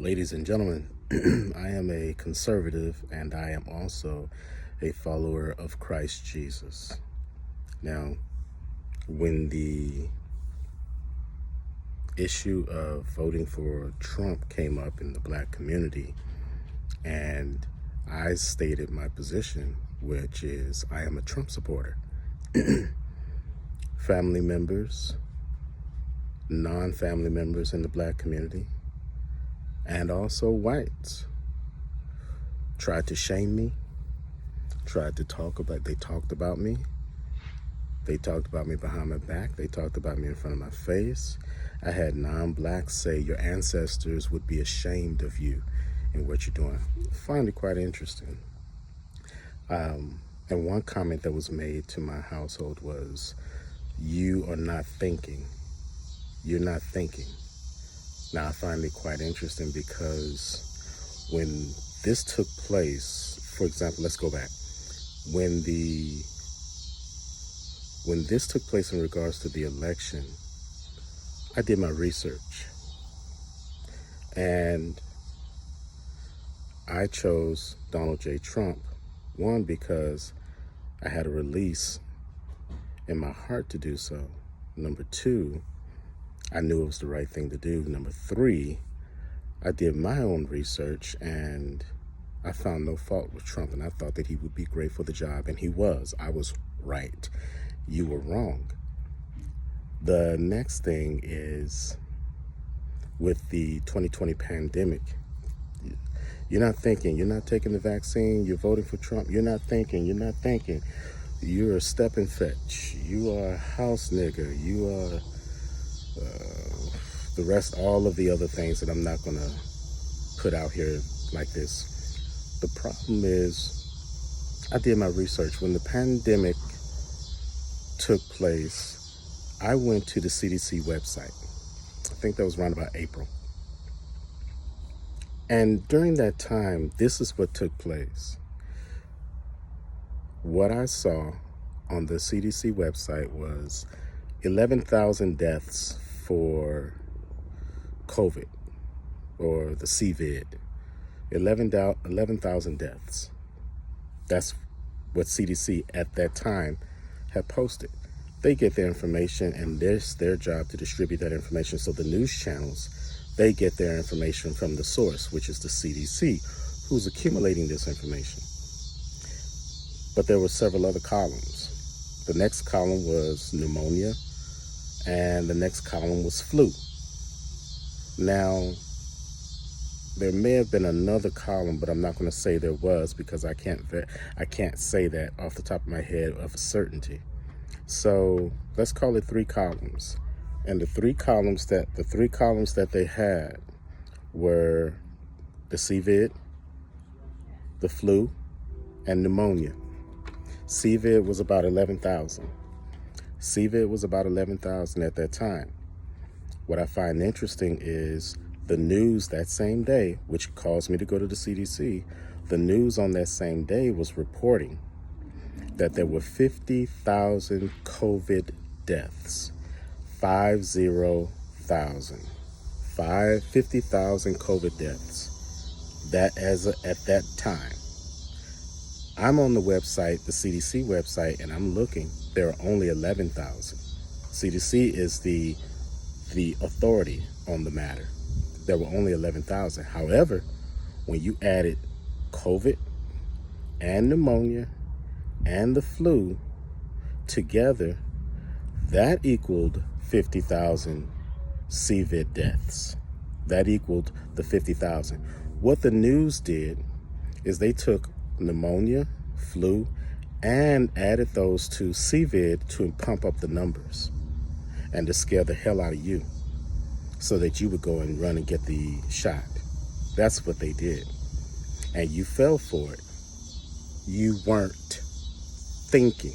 Ladies and gentlemen, I am a conservative and I am also a follower of Christ Jesus. Now, when the issue of voting for Trump came up in the black community, and I stated my position, which is I am a Trump supporter. Family members, non-family members in the black community, and also whites tried to shame me, they talked about me. They talked about me behind my back. They talked about me in front of my face. I had non-blacks say your ancestors would be ashamed of you and what you're doing. I find it quite interesting. And one comment that was made to my household was, you are not thinking. You're not thinking. Now, I find it quite interesting because when this took place, for example, let's go back. When this took place in regards to the election, I did my research. And I chose Donald J. Trump, one, because I had a release in my heart to do so. Number two, I knew it was the right thing to do. Number three, I did my own research and I found no fault with Trump, and I thought that he would be great for the job, and he was. I was right. You were wrong. The next thing is with the 2020 pandemic. You're not thinking. You're not taking the vaccine. You're voting for Trump. You're not thinking. You're not thinking. You're a step and fetch. You are a house nigger. You are the rest, all of the other things that I'm not going to put out here like this. The problem is, I did my research. When the pandemic took place, I went to the CDC website. I think that was around about April. And during that time, this is what took place. What I saw on the CDC website was 11,000 deaths for COVID, or the CVID. 11,000 deaths. That's what CDC at that time had posted. They get their information, and it's their job to distribute that information. So the news channels, they get their information from the source, which is the CDC, who's accumulating this information. But there were several other columns. The next column was pneumonia, and the next column was flu. Now, there may have been another column, but I'm not going to say there was, because I can't say that off the top of my head of certainty. So let's call it three columns. And the three columns that they had were the CVID, the flu, and pneumonia. CVID was about 11,000. CVID was about 11,000 at that time. What I find interesting is the news that same day, which caused me to go to the CDC, the news on that same day was reporting that there were 50,000 COVID deaths. 50,000. 50,000 COVID deaths. That at that time. I'm on the website, the CDC website, and I'm looking. There are only 11,000. CDC is the authority on the matter. There were only 11,000. However, when you added COVID and pneumonia and the flu together, that equaled 50,000 CVID deaths. That equaled the 50,000. What the news did is they took pneumonia, flu, and added those to CVID to pump up the numbers and to scare the hell out of you so that you would go and run and get the shot. That's what they did. And you fell for it. You weren't thinking.